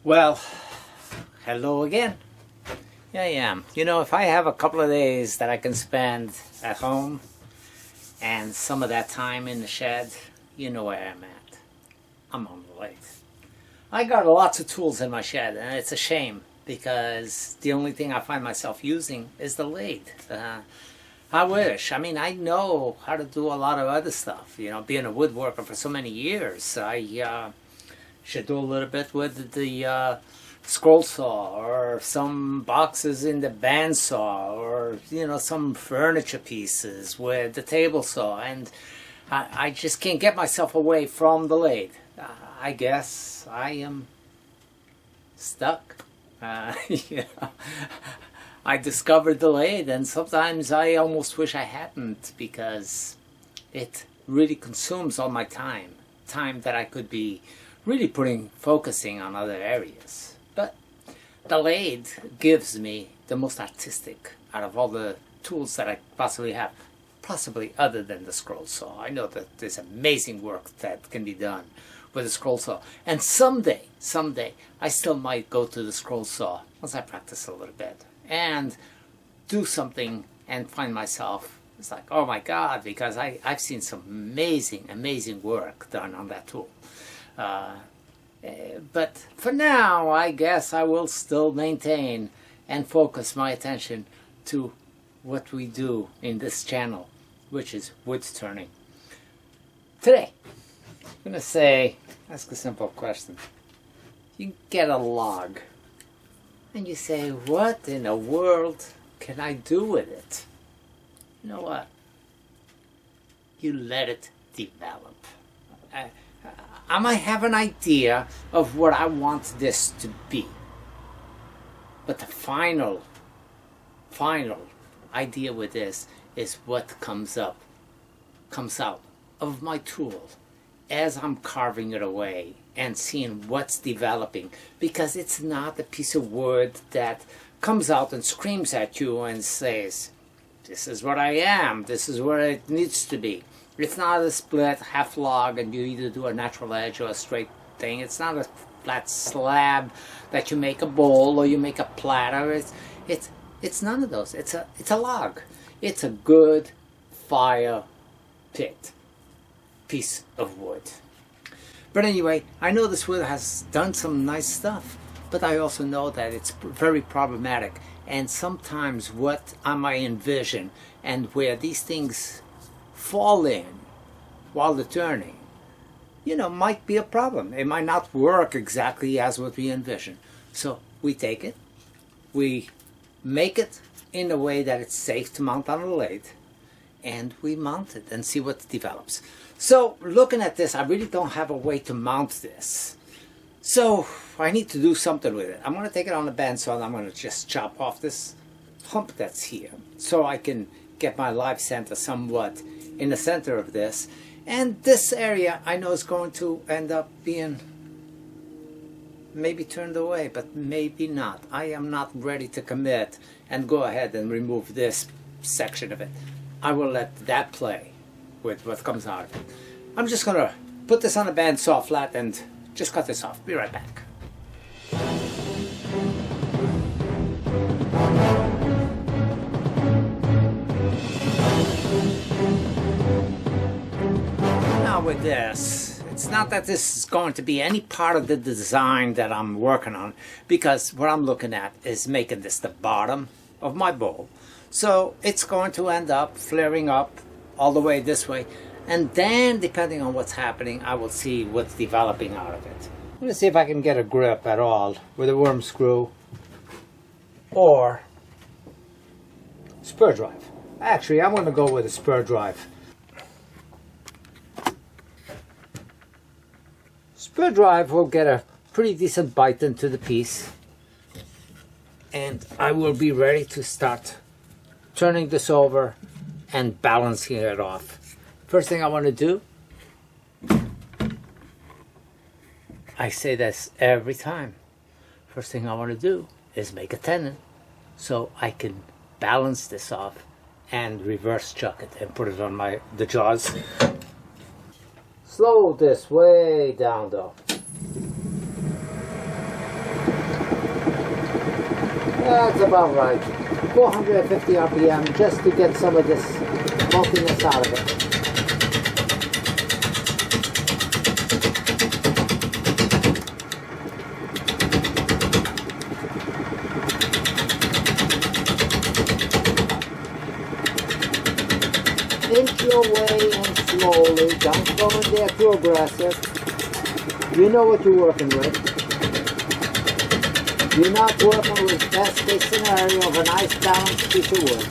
Well, hello again. Here I am. You know, if I have a couple of days that I can spend at home and some of that time in the shed, you know where I'm at. I'm on the lathe. I got lots of tools in my shed, and it's a shame because the only thing I find myself using is the lathe. I wish. I mean, I know how to do a lot of other stuff. You know, being a woodworker for so many years, I should do a little bit with the scroll saw, or some boxes in the bandsaw, or you know, some furniture pieces with the table saw, and I just can't get myself away from the lathe. I guess I am stuck. You know, I discovered the lathe, and sometimes I almost wish I hadn't, because it really consumes all my time that I could be really focusing on other areas. But the lathe gives me the most artistic out of all the tools that I possibly have, possibly other than the scroll saw. I know that there's amazing work that can be done with the scroll saw, and someday I still might go to the scroll saw once I practice a little bit and do something and find myself, it's like, oh my God, because I've seen some amazing work done on that tool. But for now, I guess I will still maintain and focus my attention to what we do in this channel, which is wood turning. Today, I'm going to ask a simple question. You get a log, and you say, what in the world can I do with it? You know what? You let it develop. I might have an idea of what I want this to be, but the final idea with this is what comes out of my tool as I'm carving it away and seeing what's developing, because it's not a piece of wood that comes out and screams at you and says, this is what I am, this is where it needs to be. It's not a split half log and you either do a natural edge or a straight thing. It's not a flat slab that you make a bowl or you make a platter. It's none of those. It's a log. It's a good fire pit piece of wood. But anyway, I know this wood has done some nice stuff, but I also know that it's very problematic, and sometimes what I might envision and where these things fall in while they're turning, you know, might be a problem. It might not work exactly as what we envision. So we take it, we make it in a way that it's safe to mount on a lathe, and we mount it and see what develops. So looking at this, I really don't have a way to mount this. So I need to do something with it. I'm going to take it on the bandsaw and I'm going to just chop off this hump that's here so I can get my live center somewhat in the center of this. And this area I know is going to end up being maybe turned away, but maybe not. I am not ready to commit and go ahead and remove this section of it. I will let that play with what comes out of it. I'm just going to put this on a bandsaw flat and just cut this off. Be right back. Now with this, it's not that this is going to be any part of the design that I'm working on, because what I'm looking at is making this the bottom of my bowl. So it's going to end up flaring up all the way this way, and then depending on what's happening, I will see what's developing out of it. I'm going to see if I can get a grip at all with a worm screw or spur drive. Actually, I'm going to go with a spur drive. Spur drive will get a pretty decent bite into the piece, and I will be ready to start turning this over and balancing it off. First thing I want to do, I say this every time, first thing I want to do is make a tenon so I can balance this off and reverse chuck it and put it on the jaws. Slow this way down though. That's about right. 450 RPM just to get some of this smokiness out of it. Inch your way and slowly, don't go in there too aggressive. You know what you're working with. You're not working with best case scenario of a nice balanced piece of wood.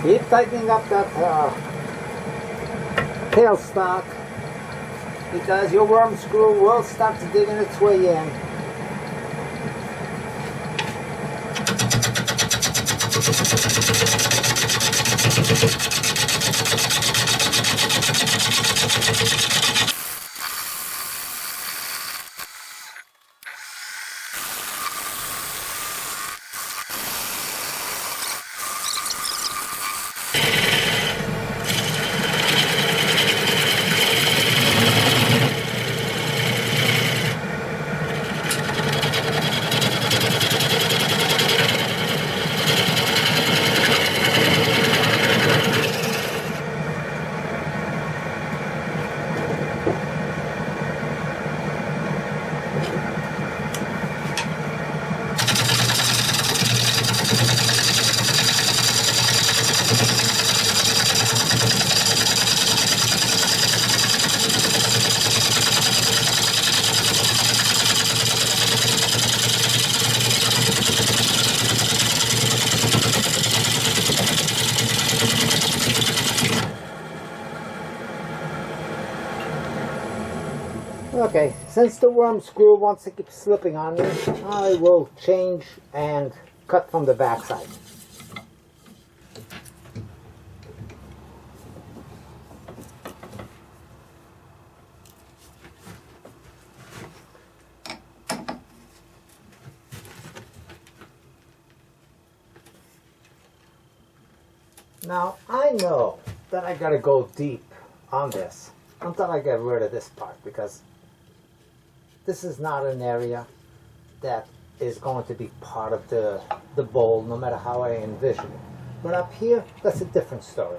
Keep tightening up that tailstock because your worm screw will start digging its way in. Okay, since the worm screw wants to keep slipping on me, I will change and cut from the backside. Now, I know that I gotta go deep on this until I get rid of this part, because this is not an area that is going to be part of the bowl, no matter how I envision it. But up here, that's a different story.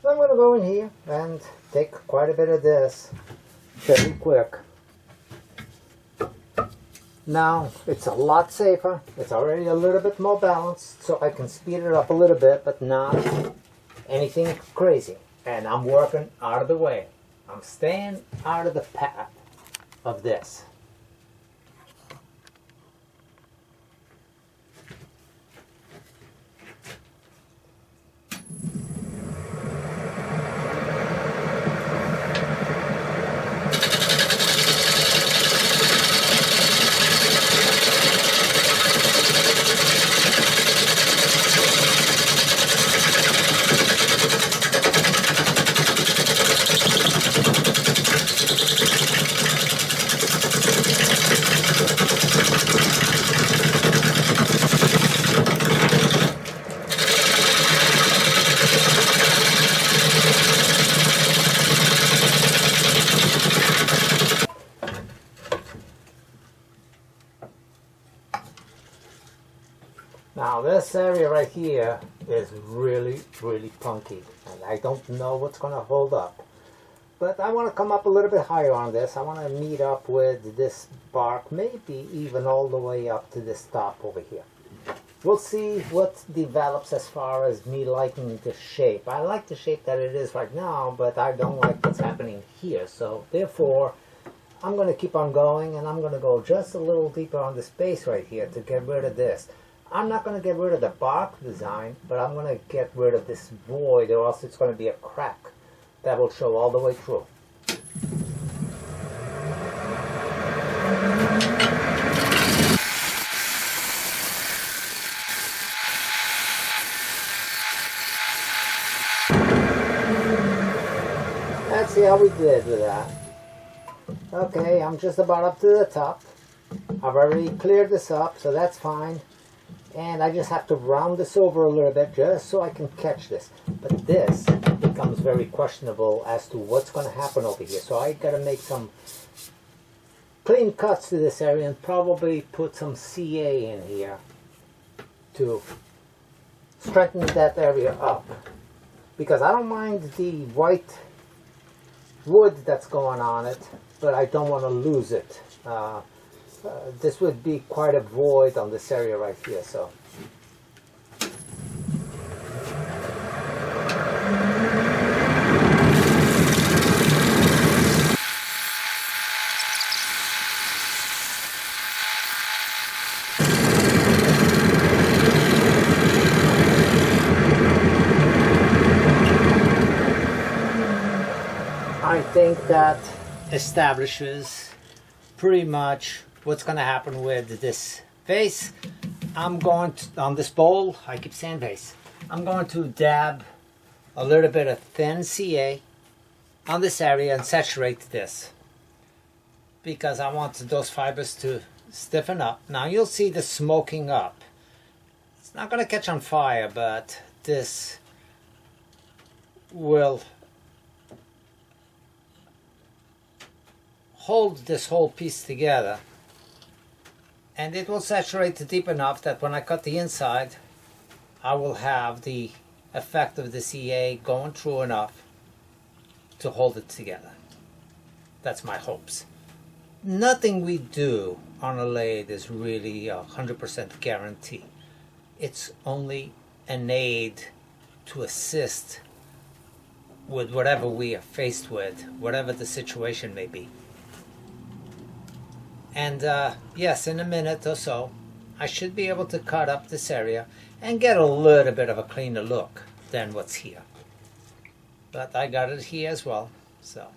So I'm going to go in here and take quite a bit of this very quick. Now, it's a lot safer. It's already a little bit more balanced, so I can speed it up a little bit, but not anything crazy. And I'm working out of the way. I'm staying out of the path of this. Now this area right here is really punky, and I don't know what's going to hold up. But I want to come up a little bit higher on this. I want to meet up with this bark, maybe even all the way up to this top over here. We'll see what develops as far as me liking the shape. I like the shape that it is right now, but I don't like what's happening here. So therefore, I'm going to keep on going, and I'm going to go just a little deeper on the space right here to get rid of this. I'm not going to get rid of the bark design, but I'm going to get rid of this void, or else it's going to be a crack. that will show all the way through. Let's see how we did with that. Okay, I'm just about up to the top. I've already cleared this up, so that's fine. And I just have to round this over a little bit just so I can catch this. But this becomes very questionable as to what's going to happen over here. So I got to make some clean cuts to this area and probably put some CA in here to strengthen that area up. Because I don't mind the white wood that's going on it, but I don't want to lose it. This would be quite a void on this area right here, so. I think that establishes pretty much what's going to happen with this vase. I'm going to, on this bowl, I keep saying vase, I'm going to dab a little bit of thin CA on this area and saturate this because I want those fibers to stiffen up. Now you'll see the smoking up. It's not going to catch on fire, but this will hold this whole piece together, and it will saturate deep enough that when I cut the inside, I will have the effect of the CA going through enough to hold it together. That's my hopes. Nothing we do on a lathe is really 100% guarantee. It's only an aid to assist with whatever we are faced with, whatever the situation may be. And yes, in a minute or so, I should be able to cut up this area and get a little bit of a cleaner look than what's here. But I got it here as well, so.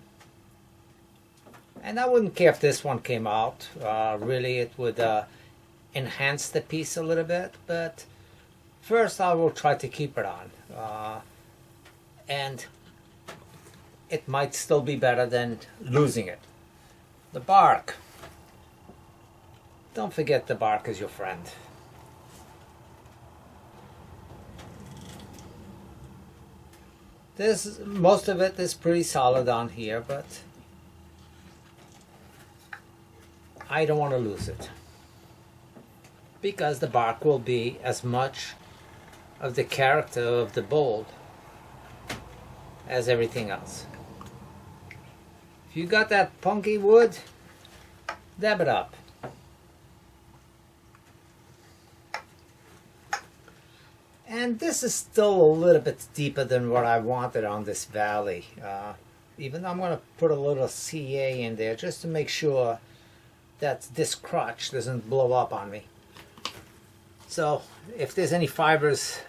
And I wouldn't care if this one came out. Really, it would enhance the piece a little bit, but first I will try to keep it on. And it might still be better than losing it. The bark. Don't forget the bark is your friend. Most of it is pretty solid on here, but I don't want to lose it because the bark will be as much of the character of the bowl as everything else. If you got that punky wood, dab it up. And this is still a little bit deeper than what I wanted on this valley. Even though I'm going to put a little CA in there just to make sure that this crotch doesn't blow up on me. So if there's any fibers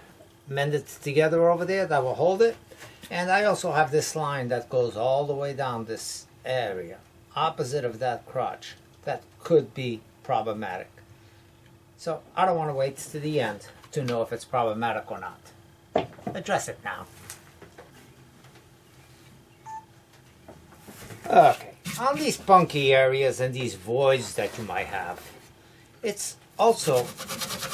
mended together over there, that will hold it. And I also have this line that goes all the way down this area, opposite of that crotch. That could be problematic. So I don't want to wait to the end to know if it's problematic or not. Address it now. Okay, on these punky areas and these voids that you might have, it's also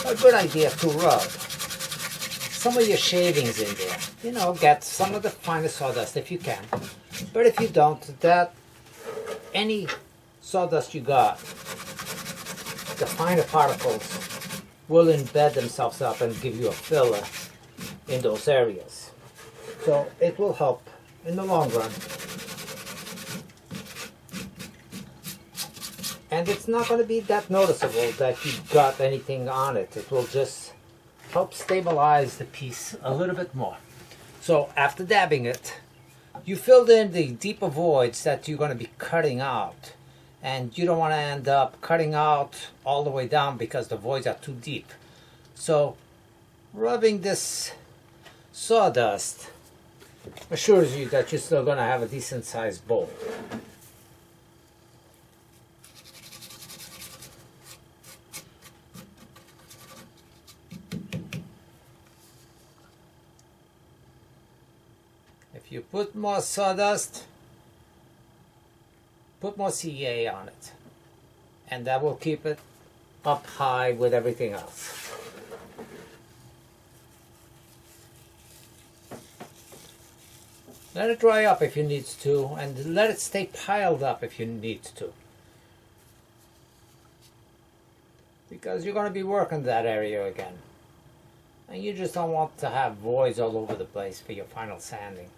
a good idea to rub some of your shavings in there. You know, get some of the finest sawdust if you can. But if you don't, that any sawdust you got, the finer particles will embed themselves up and give you a filler in those areas. So it will help in the long run. And it's not going to be that noticeable that you got anything on it. It will just help stabilize the piece a little bit more. So after dabbing it, you filled in the deeper voids that you're going to be cutting out. And you don't want to end up cutting out all the way down because the voids are too deep. So rubbing this sawdust assures you that you're still going to have a decent sized bowl. If you put more sawdust, put more CA on it, and that will keep it up high with everything else. Let it dry up if you need to, and let it stay piled up if you need to. Because you're going to be working that area again. And you just don't want to have voids all over the place for your final sanding.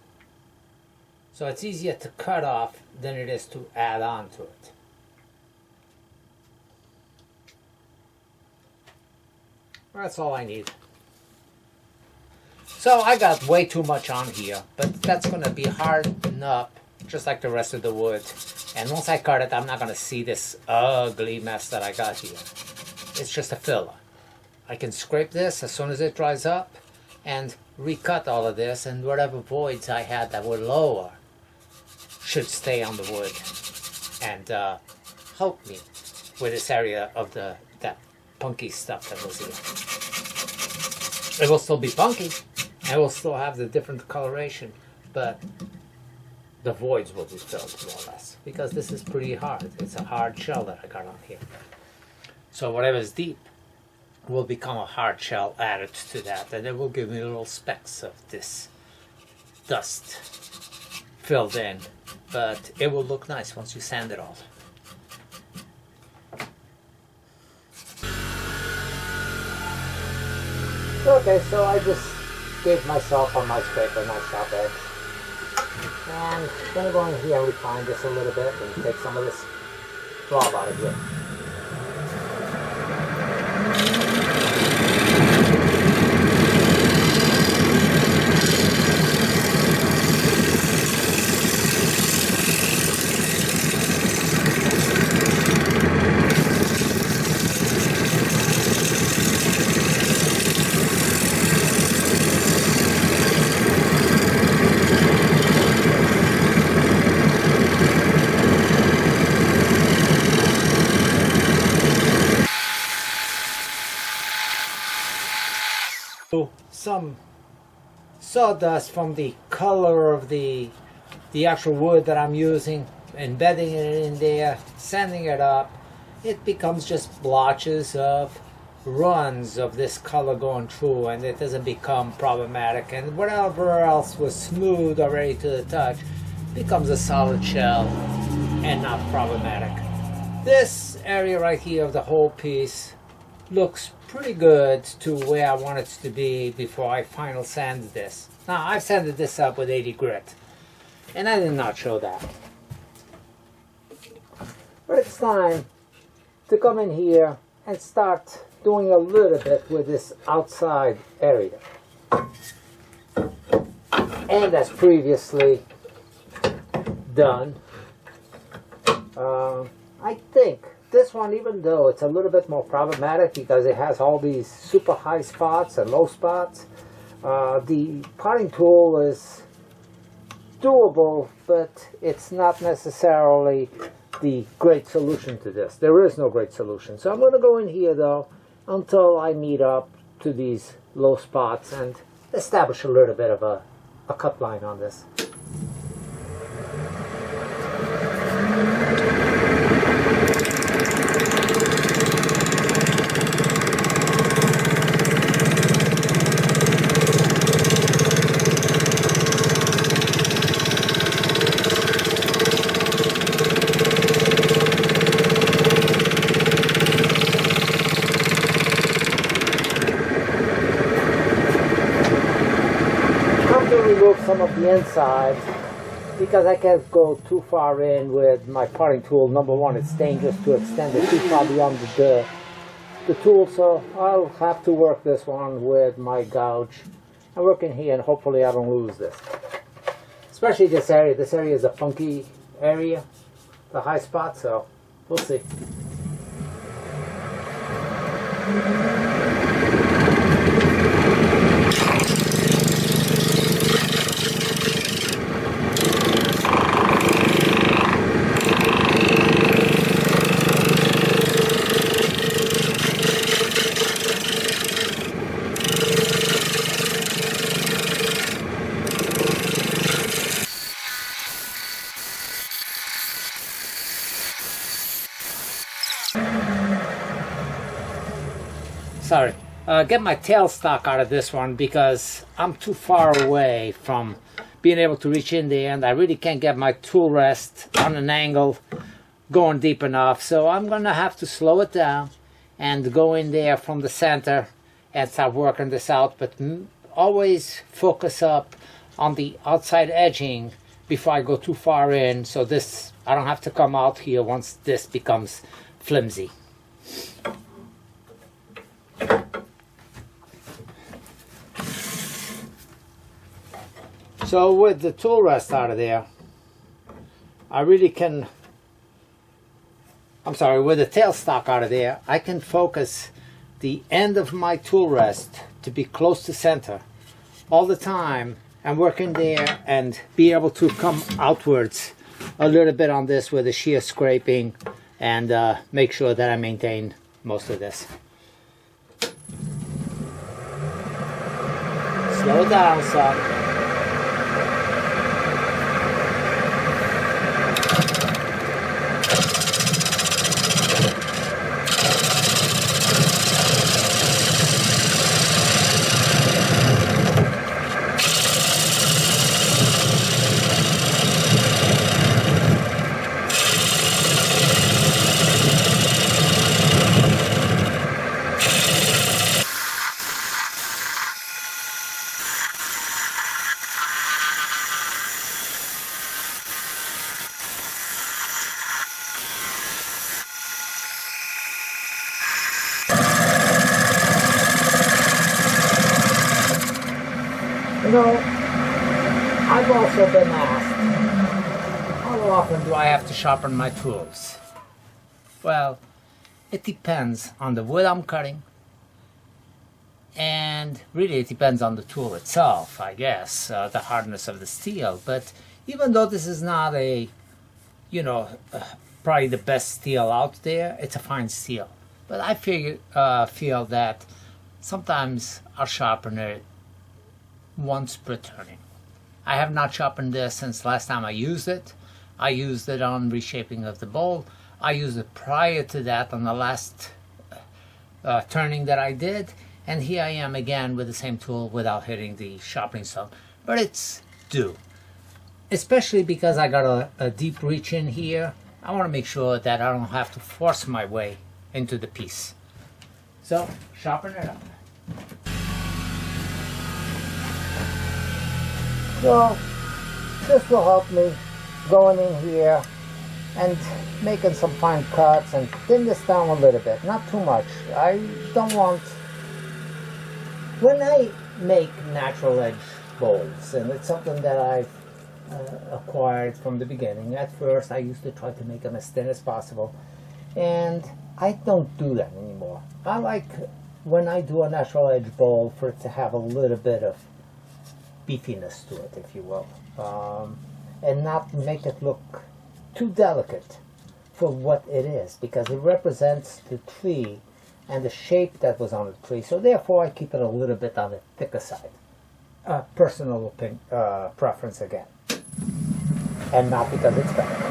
So it's easier to cut off than it is to add on to it. That's all I need. So I got way too much on here, but that's going to be hardened up just like the rest of the wood. And once I cut it, I'm not going to see this ugly mess that I got here. It's just a filler. I can scrape this as soon as it dries up and recut all of this, and whatever voids I had that were lower should stay on the wood and help me with this area of that punky stuff that was here. It will still be punky. I will still have the different coloration, but the voids will be filled more or less, because this is pretty hard. It's a hard shell that I got on here. So whatever is deep will become a hard shell added to that, and it will give me little specks of this dust filled in, but it will look nice once you sand it all. Okay, so I just gave myself on my scraper a nice sharp edge. And I'm going to go in here and refine this a little bit and take some of this blob out of here. Some sawdust from the color of the actual wood that I'm using, embedding it in there, sanding it up. It becomes just blotches of runs of this color going through, and it doesn't become problematic, and whatever else was smooth already to the touch becomes a solid shell and not problematic. This area right here of the whole piece looks pretty good to where I want it to be before I final sand this. Now I've sanded this up with 80 grit, and I did not show that. But it's time to come in here and start doing a little bit with this outside area. And as previously done, I think this one, even though it's a little bit more problematic because it has all these super high spots and low spots, the potting tool is doable, but it's not necessarily the great solution to this. There is no great solution. So I'm going to go in here though until I meet up to these low spots and establish a little bit of a cut line on this. Some of the inside because I can't go too far in with my potting tool. Number one, it's dangerous to extend it too far beyond the tool, so I'll have to work this one with my gouge. I work in here and hopefully I don't lose this. Especially this area. This area is a funky area, the high spot, so we'll see. get my tailstock out of this one because I'm too far away from being able to reach in there, and I really can't get my tool rest on an angle going deep enough. So I'm gonna have to slow it down and go in there from the center and start working this out, but always focus up on the outside edging before I go too far in, so this I don't have to come out here once this becomes flimsy. So with the tool rest out of there, I really can, with the tailstock out of there, I can focus the end of my tool rest to be close to center all the time and work in there and be able to come outwards a little bit on this with the shear scraping and make sure that I maintain most of this. Slow it down some. You know, I've also been asked, how often do I have to sharpen my tools? Well, it depends on the wood I'm cutting, and really it depends on the tool itself, I guess, the hardness of the steel. But even though this is not a, probably the best steel out there, it's a fine steel. But I feel that sometimes I'll sharpen it once per turning. I have not sharpened this since last time I used it. I used it on reshaping of the bowl. I used it prior to that on the last turning that I did, and here I am again with the same tool without hitting the sharpening stone. But it's due, especially because I got a deep reach in here. I want to make sure that I don't have to force my way into the piece. So sharpen it up. So this will help me going in here and making some fine cuts and thin this down a little bit, not too much. I don't want, when I make natural edge bowls, and it's something that I've acquired from the beginning. At first I used to try to make them as thin as possible, and I don't do that anymore. I like, when I do a natural edge bowl, for it to have a little bit of beefiness to it, if you will, and not make it look too delicate for what it is, because it represents the tree and the shape that was on the tree. So therefore I keep it a little bit on the thicker side. Personal preference again, and not because it's better.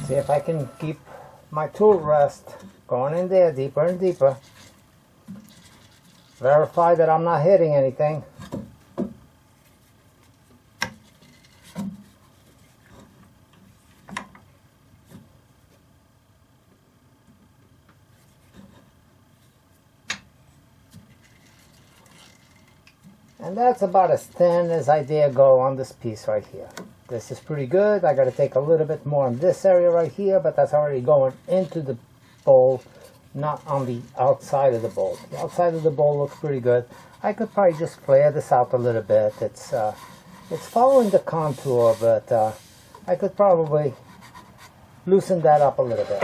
See if I can keep my tool rest going in there deeper and deeper. Verify that I'm not hitting anything. And that's about as thin as I dare go on this piece right here. This is pretty good. I got to take a little bit more in this area right here, but that's already going into the bowl, not on the outside of the bowl. The outside of the bowl looks pretty good. I could probably just flare this out a little bit. It's following the contour, but I could probably loosen that up a little bit.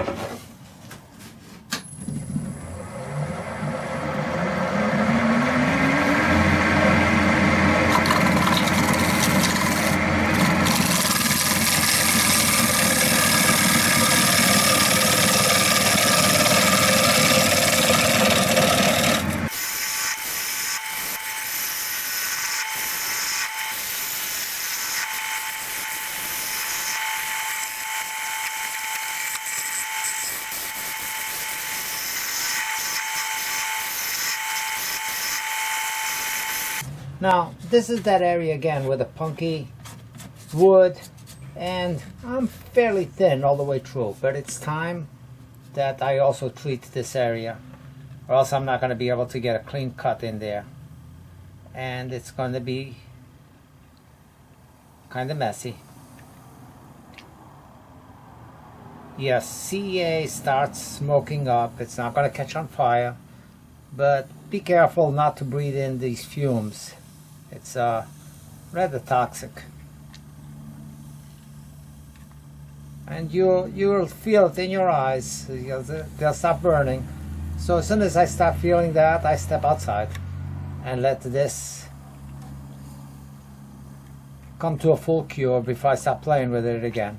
Now, this is that area again with the punky wood, and I'm fairly thin all the way through, but it's time that I also treat this area, or else I'm not going to be able to get a clean cut in there, and it's going to be kind of messy. Yes, CA starts smoking up. It's not going to catch on fire, but be careful not to breathe in these fumes. It's rather toxic, and you'll feel it in your eyes. They'll stop burning. So as soon as I start feeling that, I step outside and let this come to a full cure before I start playing with it again.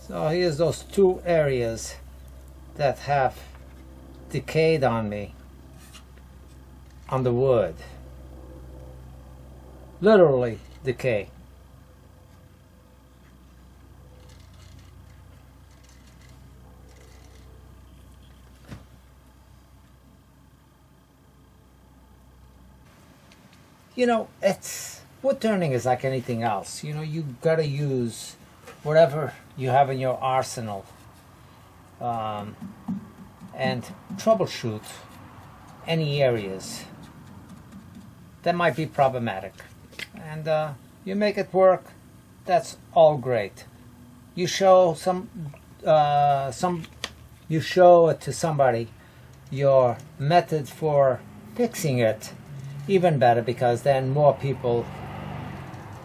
So here's those two areas that have decayed on me on the wood. Literally decay. You know, wood turning is like anything else. You know, you gotta use whatever you have in your arsenal and troubleshoot any areas that might be problematic, and you make it work. That's all great. You show you show it to somebody your method for fixing it, even better, because then more people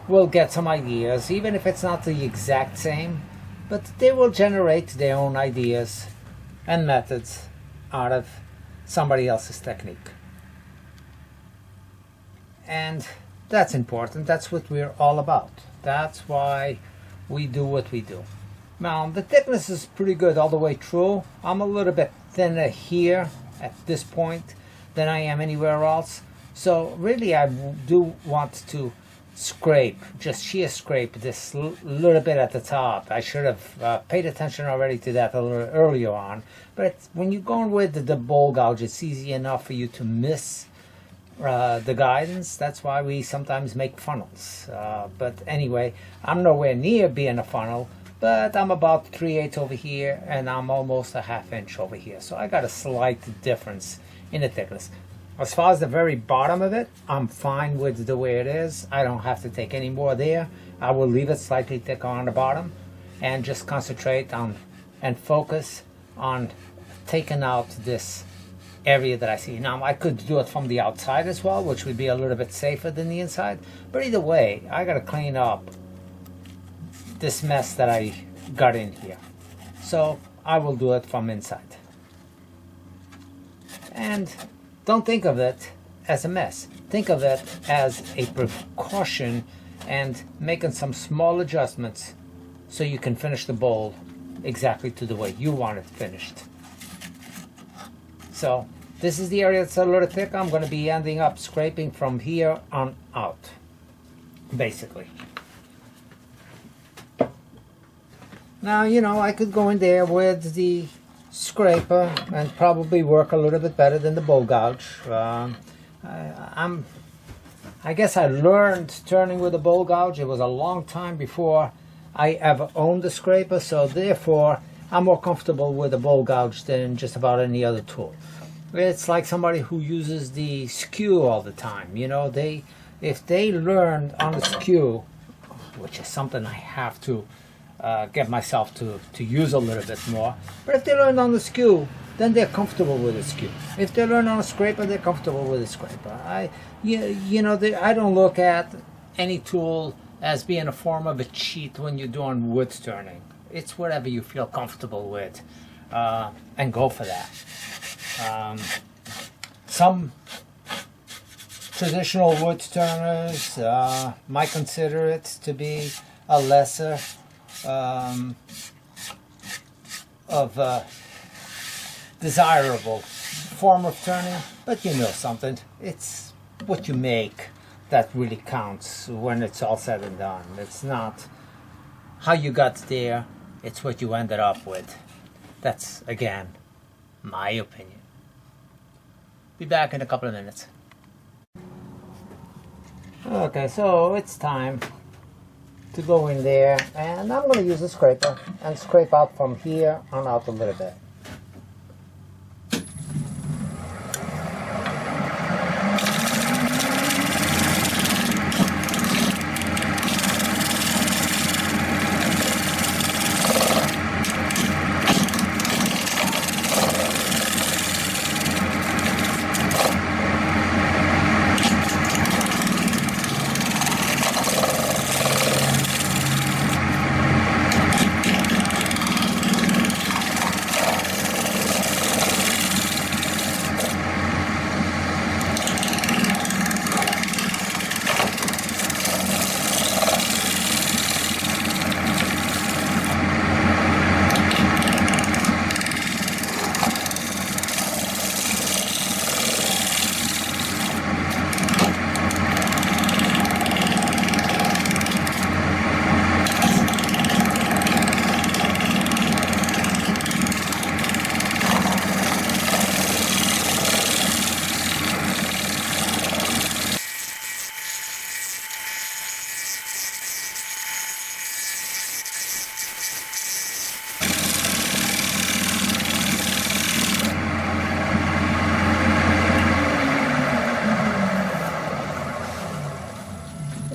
will get some ideas, even if it's not the exact same, but they will generate their own ideas and methods out of somebody else's technique. And that's important. That's what we're all about. That's why we do what we do. Now, the thickness is pretty good all the way through. I'm a little bit thinner here at this point than I am anywhere else. So really I do want to scrape, just shear scrape this little bit at the top. I should have paid attention already to that a little earlier on, but when you're going with the bowl gouge, it's easy enough for you to miss the guidance. That's why we sometimes make funnels. But anyway, I'm nowhere near being a funnel, but I'm about 3/8 over here, and I'm almost a 1/2 inch over here. So I got a slight difference in the thickness. As far as the very bottom of it, I'm fine with the way it is. I don't have to take any more there. I will leave it slightly thicker on the bottom and just concentrate on and focus on taking out this area that I see. Now, I could do it from the outside as well, which would be a little bit safer than the inside. But either way, I got to clean up this mess that I got in here. So I will do it from inside. And don't think of it as a mess. Think of it as a precaution and making some small adjustments so you can finish the bowl exactly to the way you want it finished. So this is the area that's a little thick. I'm going to be ending up scraping from here on out, basically. Now, you know, I could go in there with the scraper and probably work a little bit better than the bowl gouge. I guess I learned turning with a bowl gouge. It was a long time before I ever owned a scraper, so therefore I'm more comfortable with a bowl gouge than just about any other tool. It's like somebody who uses the skew all the time. You know, if they learned on the skew, which is something I have to get myself to use a little bit more, but if they learn on the skew, then they're comfortable with the skew. If they learn on a scraper, they're comfortable with a scraper. I don't look at any tool as being a form of a cheat when you're doing wood turning. It's whatever you feel comfortable with, and go for that. Some traditional wood turners might consider it to be a lesser desirable form of turning, but you know something, it's what you make that really counts when it's all said and done. It's not how you got there, it's what you ended up with. That's, again, my opinion. Be back in a couple of minutes. Okay, so it's time to go in there, and I'm going to use a scraper and scrape out from here on out a little bit.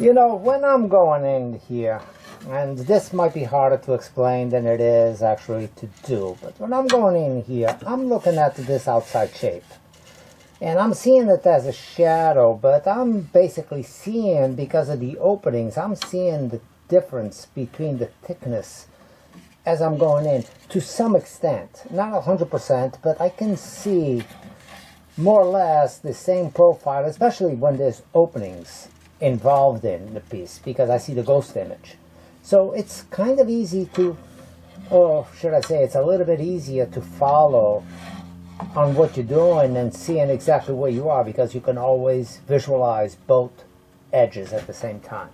You know, when I'm going in here, and this might be harder to explain than it is actually to do, but when I'm going in here, I'm looking at this outside shape. And I'm seeing it as a shadow, but I'm basically seeing, because of the openings, I'm seeing the difference between the thickness as I'm going in, to some extent. Not 100%, but I can see more or less the same profile, especially when there's openings involved in the piece, because I see the ghost image. So it's kind of easy to, or should I say, it's a little bit easier to follow on what you're doing and seeing exactly where you are, because you can always visualize both edges at the same time,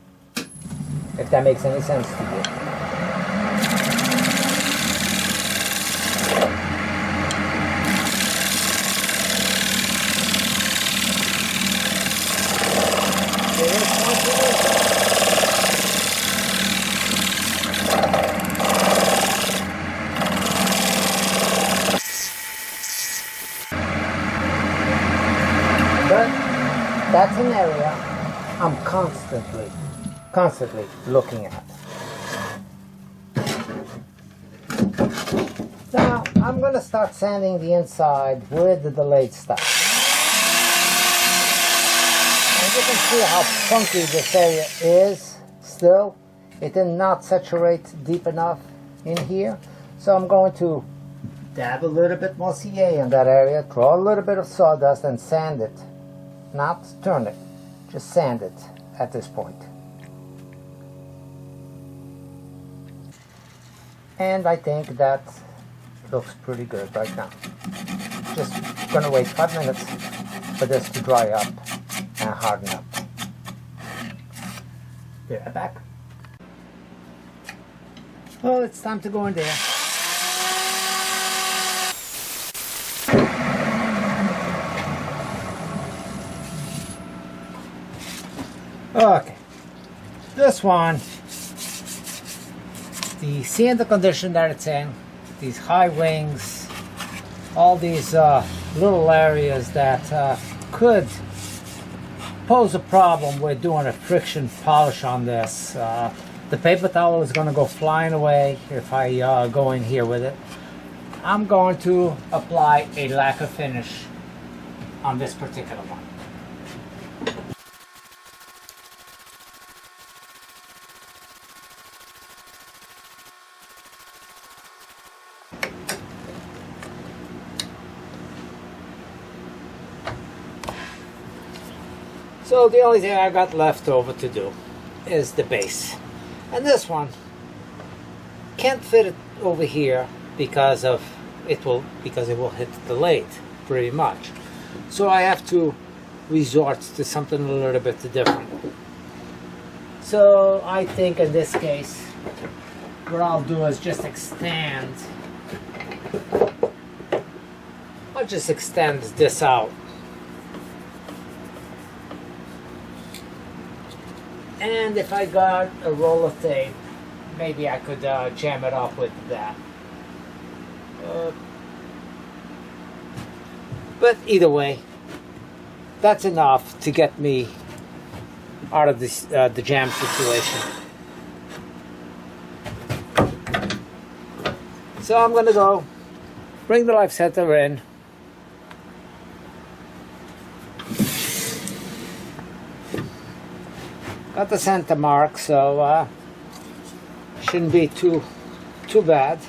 if that makes any sense to you. But that's an area I'm constantly looking at. Now I'm going to start sanding the inside with the lathe stuff. And you can see how funky this area is still. It did not saturate deep enough in here. So I'm going to dab a little bit more CA in that area, throw a little bit of sawdust and sand it. Not turn it, just sand it at this point. And I think that looks pretty good right now. Just gonna wait 5 minutes for this to dry up and harden up. Be right back. Well, it's time to go in there. Okay, this one, the seeing the condition that it's in, these high wings, all these little areas that could pose a problem with doing a friction polish on this. The paper towel is going to go flying away if I go in here with it. I'm going to apply a lacquer finish on this particular one. So the only thing I got left over to do is the base. And this one can't fit it over here because it will hit the lathe pretty much. So I have to resort to something a little bit different. So I think in this case what I'll do is just extend. I'll just extend this out. And if I got a roll of tape, maybe I could jam it up with that. But either way, that's enough to get me out of this the jam situation. So I'm going to go bring the life center in. Got the center mark, so shouldn't be too bad.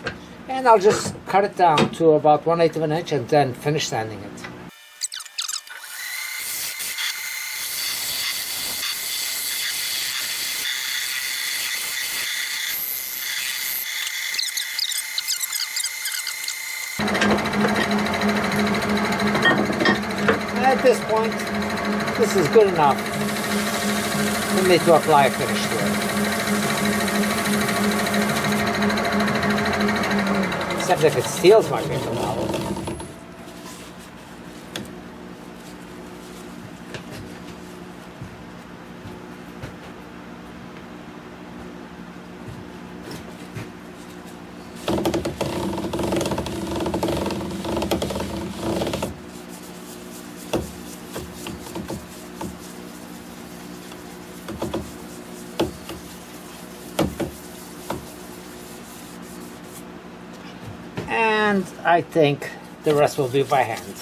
And I'll just cut it down to about 1/8 of an inch and then finish sanding it. At this point, this is good enough for me to apply a finish to it. Except if it steals my paper towel. And I think the rest will be by hand.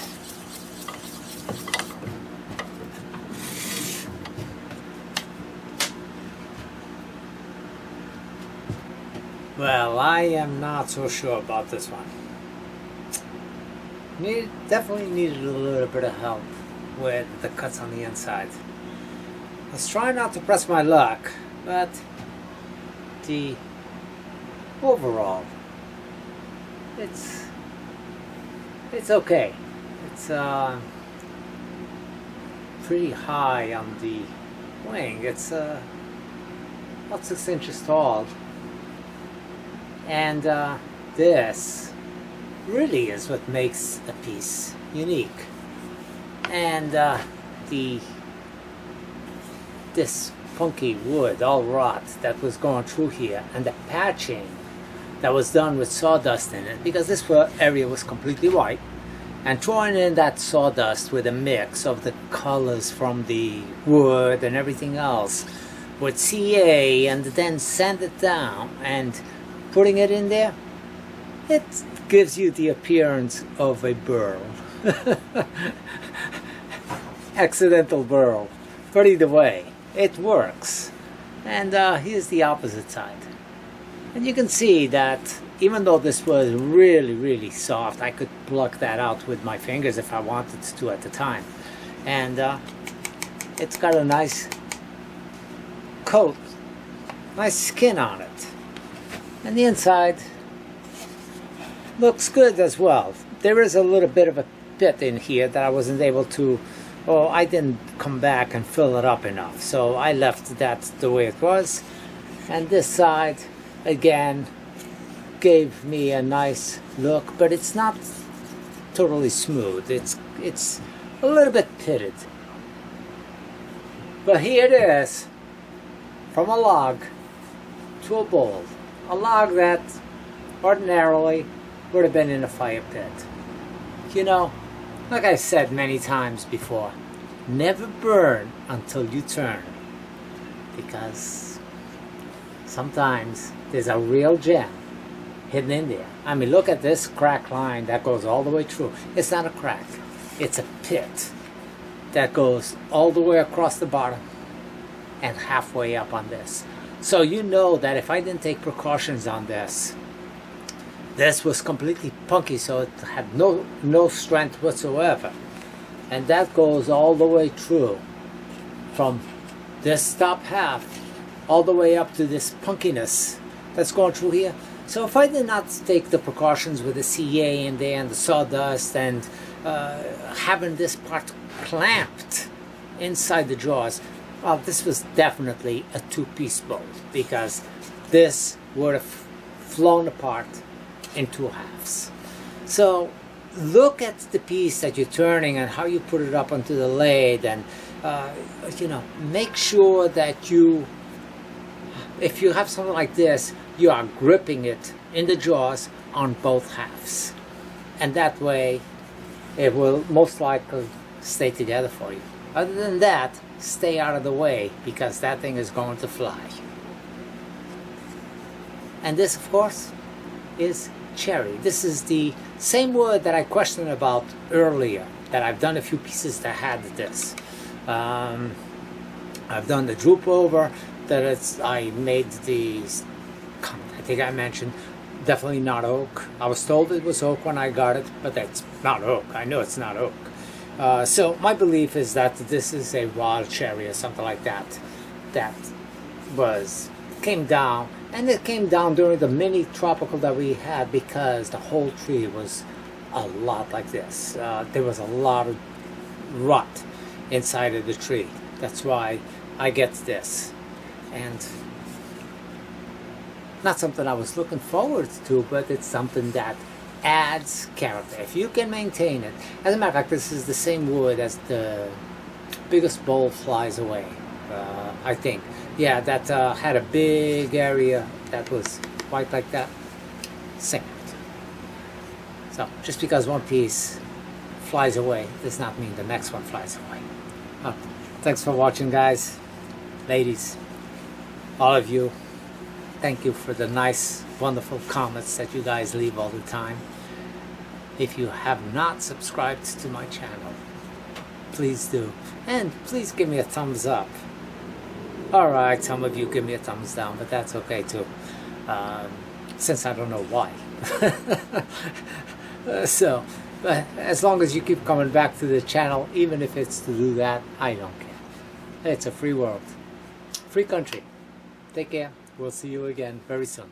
Well, I am not so sure about this one. Definitely needed a little bit of help with the cuts on the inside. I was trying not to press my luck, but the overall, it's okay. It's pretty high on the wing. It's about 6 inches tall, and this really is what makes a piece unique. And this funky wood, all wrought, that was going through here, and the patching that was done with sawdust in it, because this area was completely white, and throwing in that sawdust with a mix of the colors from the wood and everything else with CA, and then sand it down and putting it in there, it gives you the appearance of a burl. Accidental burl. But either way, it works. And here's the opposite side. And you can see that even though this was really soft, I could pluck that out with my fingers if I wanted to at the time. And it's got a nice coat, nice skin on it. And the inside looks good as well. There is a little bit of a pit in here that I wasn't able to, well, I didn't come back and fill it up enough. So I left that the way it was. And this side, again, gave me a nice look, but it's not totally smooth. It's a little bit pitted. But here it is, from a log to a bowl. A log that ordinarily would have been in a fire pit. You know, like I said many times before, never burn until you turn, because sometimes there's a real gem hidden in there. I mean, look at this crack line that goes all the way through. It's not a crack, it's a pit that goes all the way across the bottom and halfway up on this. So you know that if I didn't take precautions on this, this was completely punky, so it had no strength whatsoever. And that goes all the way through, from this top half all the way up to this punkiness that's going through here. So if I did not take the precautions with the CA in there and the sawdust and having this part clamped inside the jaws, well, this was definitely a two-piece bolt, because this would have flown apart in two halves. So look at the piece that you're turning and how you put it up onto the lathe, and you know, make sure that you, if you have something like this, you are gripping it in the jaws on both halves, and that way it will most likely stay together for you. Other than that, stay out of the way, because that thing is going to fly. And this, of course, is cherry. This is the same wood that I questioned about earlier, that I've done a few pieces that had this. I've done the droop over, that I made these, I think I mentioned, definitely not oak. I was told it was oak when I got it, but that's not oak. I know it's not oak. So my belief is that this is a wild cherry or something like that, that came down, and it came down during the mini tropical that we had, because the whole tree was a lot like this. There was a lot of rot inside of the tree. That's why I get this, and not something I was looking forward to, but it's something that adds character if you can maintain it. As a matter of fact, this is the same wood as the biggest bowl flies away, I think. Yeah, that had a big area that was white like that. Same. So just because one piece flies away does not mean the next one flies away. Thanks for watching, guys, ladies, all of you. Thank you for the nice, wonderful comments that you guys leave all the time. If you have not subscribed to my channel, please do. And please give me a thumbs up. Alright, some of you give me a thumbs down, but that's okay too. Since I don't know why. So, but as long as you keep coming back to the channel, even if it's to do that, I don't care. It's a free world. Free country. Take care. We'll see you again very soon.